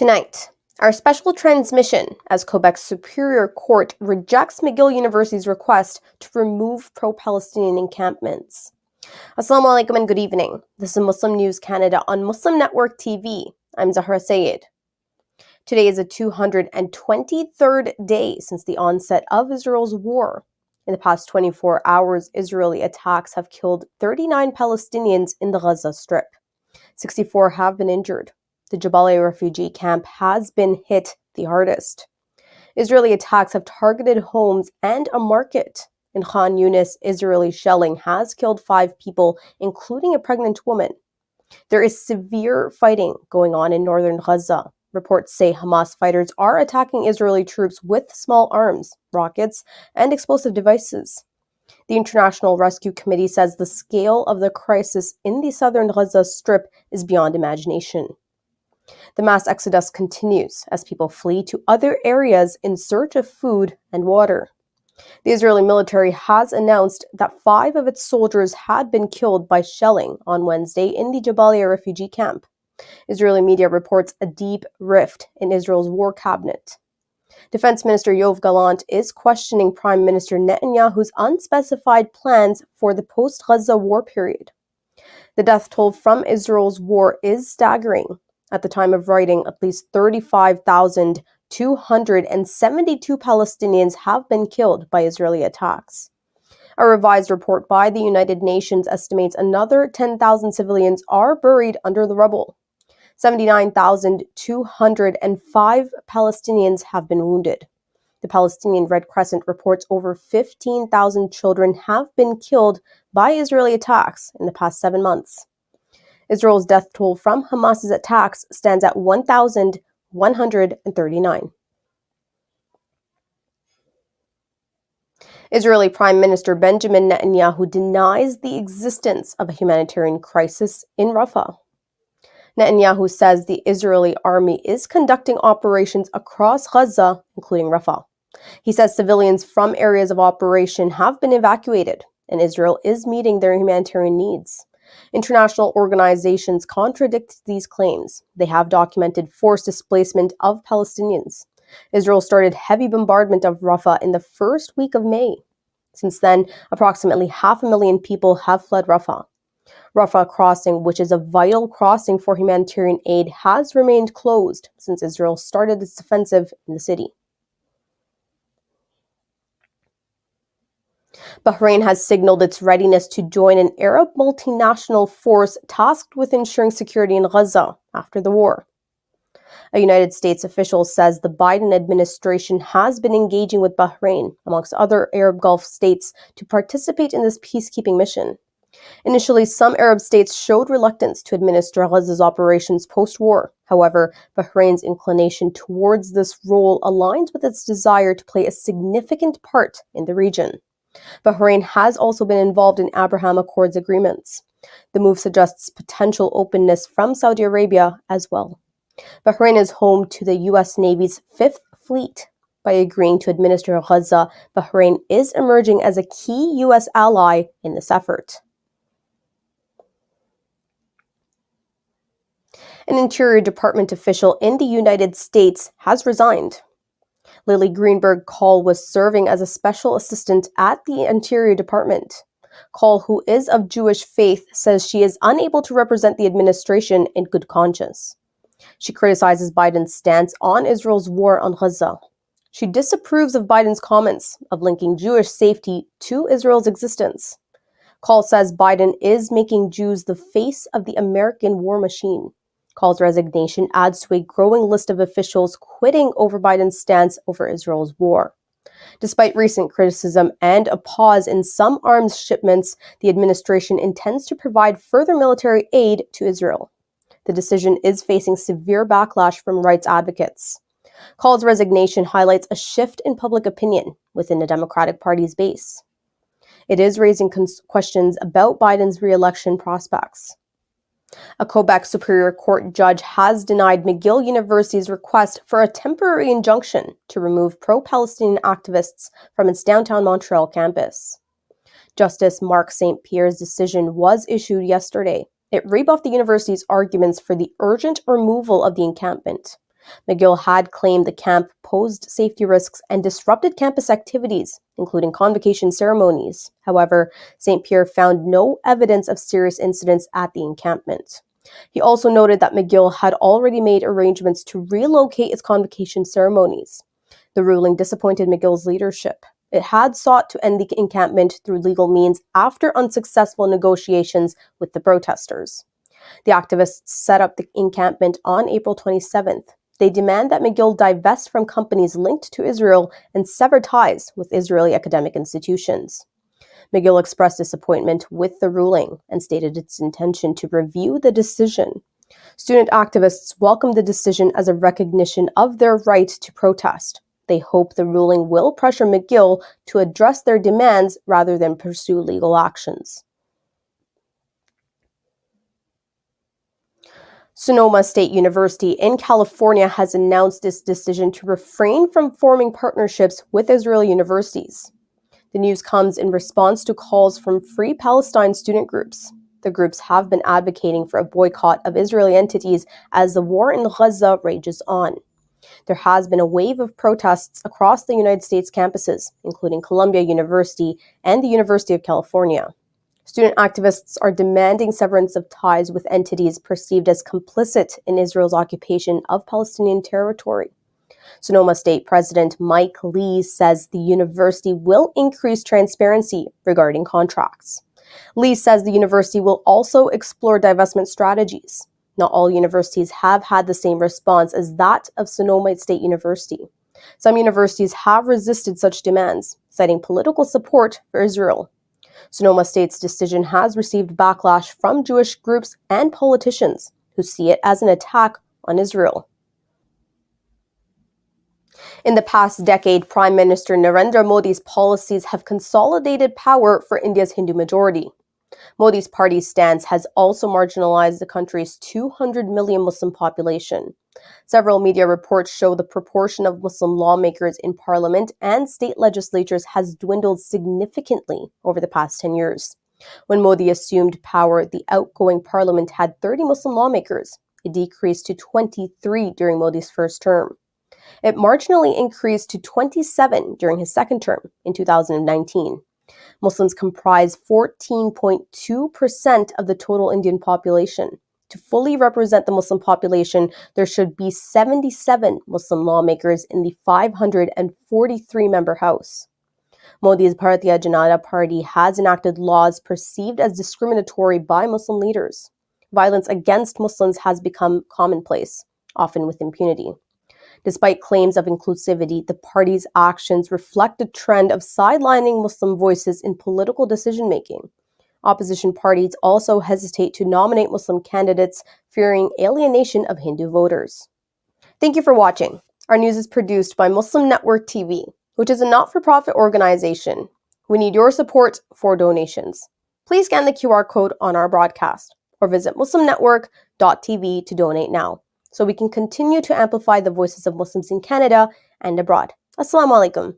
Tonight, our special transmission as Quebec Superior Court rejects McGill University's request to remove pro-Palestinian encampments. Assalamu alaikum and good evening. This is Muslim News Canada on Muslim Network TV. I'm Zahra Sayed. Today is the 223rd day since the onset of Israel's war. In the past 24 hours, Israeli attacks have killed 39 Palestinians in the Gaza Strip. 64 have been injured. The Jabalia refugee camp has been hit the hardest. Israeli attacks have targeted homes and a market. In Khan Yunis, Israeli shelling has killed 5 people, including a pregnant woman. There is severe fighting going on in northern Gaza. Reports say Hamas fighters are attacking Israeli troops with small arms, rockets, and explosive devices. The International Rescue Committee says the scale of the crisis in the southern Gaza Strip is beyond imagination. The mass exodus continues as people flee to other areas in search of food and water. The Israeli military has announced that 5 of its soldiers had been killed by shelling on Wednesday in the Jabalia refugee camp. Israeli media reports a deep rift in Israel's war cabinet. Defense Minister Yoav Gallant is questioning Prime Minister Netanyahu's unspecified plans for the post-Gaza war period. The death toll from Israel's war is staggering. At the time of writing, at least 35,272 Palestinians have been killed by Israeli attacks. A revised report by the United Nations estimates another 10,000 civilians are buried under the rubble. 79,205 Palestinians have been wounded. The Palestinian Red Crescent reports over 15,000 children have been killed by Israeli attacks in the past 7 months. Israel's death toll from Hamas's attacks stands at 1,139. Israeli Prime Minister Benjamin Netanyahu denies the existence of a humanitarian crisis in Rafah. Netanyahu says the Israeli army is conducting operations across Gaza, including Rafah. He says civilians from areas of operation have been evacuated, and Israel is meeting their humanitarian needs. International organizations contradict these claims. They have documented forced displacement of Palestinians. Israel started heavy bombardment of Rafah in the first week of May. Since then, approximately 500,000 people have fled Rafah. Rafah crossing, which is a vital crossing for humanitarian aid, has remained closed since Israel started its offensive in the city. Bahrain has signaled its readiness to join an Arab multinational force tasked with ensuring security in Gaza after the war. A United States official says the Biden administration has been engaging with Bahrain, amongst other Arab Gulf states, to participate in this peacekeeping mission. Initially, some Arab states showed reluctance to administer Gaza's operations post-war. However, Bahrain's inclination towards this role aligns with its desire to play a significant part in the region. Bahrain has also been involved in Abraham Accords agreements. The move suggests potential openness from Saudi Arabia as well. Bahrain is home to the U.S. Navy's 5th Fleet. By agreeing to administer Gaza, Bahrain is emerging as a key U.S. ally in this effort. An Interior Department official in the United States has resigned. Lily Greenberg Call was serving as a special assistant at the Interior Department. Call, who is of Jewish faith, says she is unable to represent the administration in good conscience. She criticizes Biden's stance on Israel's war on Gaza. She disapproves of Biden's comments of linking Jewish safety to Israel's existence. Call says Biden is making Jews the face of the American war machine. Call's resignation adds to a growing list of officials quitting over Biden's stance over Israel's war. Despite recent criticism and a pause in some arms shipments, the administration intends to provide further military aid to Israel. The decision is facing severe backlash from rights advocates. Call's resignation highlights a shift in public opinion within the Democratic Party's base. It is raising questions about Biden's re-election prospects. A Quebec Superior Court judge has denied McGill University's request for a temporary injunction to remove pro-Palestinian activists from its downtown Montreal campus. Justice Marc St. Pierre's decision was issued yesterday. It rebuffed the university's arguments for the urgent removal of the encampment. McGill had claimed the camp posed safety risks and disrupted campus activities, including convocation ceremonies. However, St. Pierre found no evidence of serious incidents at the encampment. He also noted that McGill had already made arrangements to relocate its convocation ceremonies. The ruling disappointed McGill's leadership. It had sought to end the encampment through legal means after unsuccessful negotiations with the protesters. The activists set up the encampment on April 27th. They demand that McGill divest from companies linked to Israel and sever ties with Israeli academic institutions. McGill expressed disappointment with the ruling and stated its intention to review the decision. Student activists welcomed the decision as a recognition of their right to protest. They hope the ruling will pressure McGill to address their demands rather than pursue legal actions. Sonoma State University in California has announced its decision to refrain from forming partnerships with Israeli universities. The news comes in response to calls from Free Palestine student groups. The groups have been advocating for a boycott of Israeli entities as the war in Gaza rages on. There has been a wave of protests across the United States campuses, including Columbia University and the University of California. Student activists are demanding severance of ties with entities perceived as complicit in Israel's occupation of Palestinian territory. Sonoma State President Mike Lee says the university will increase transparency regarding contracts. Lee says the university will also explore divestment strategies. Not all universities have had the same response as that of Sonoma State University. Some universities have resisted such demands, citing political support for Israel. Sonoma State's decision has received backlash from Jewish groups and politicians who see it as an attack on Israel. In the past decade, Prime Minister Narendra Modi's policies have consolidated power for India's Hindu majority. Modi's party's stance has also marginalized the country's 200 million Muslim population. Several media reports show the proportion of Muslim lawmakers in parliament and state legislatures has dwindled significantly over the past 10 years. When Modi assumed power, the outgoing parliament had 30 Muslim lawmakers. It decreased to 23 during Modi's first term. It marginally increased to 27 during his second term in 2019. Muslims comprise 14.2% of the total Indian population. To fully represent the Muslim population, there should be 77 Muslim lawmakers in the 543-member House. Modi's Bharatiya Janata Party has enacted laws perceived as discriminatory by Muslim leaders. Violence against Muslims has become commonplace, often with impunity. Despite claims of inclusivity, the party's actions reflect a trend of sidelining Muslim voices in political decision-making. Opposition parties also hesitate to nominate Muslim candidates, fearing alienation of Hindu voters. Thank you for watching. Our news is produced by Muslim Network TV, which is a not-for-profit organization. We need your support for donations. Please scan the QR code on our broadcast or visit muslimnetwork.tv to donate now, so we can continue to amplify the voices of Muslims in Canada and abroad. Assalamu alaikum.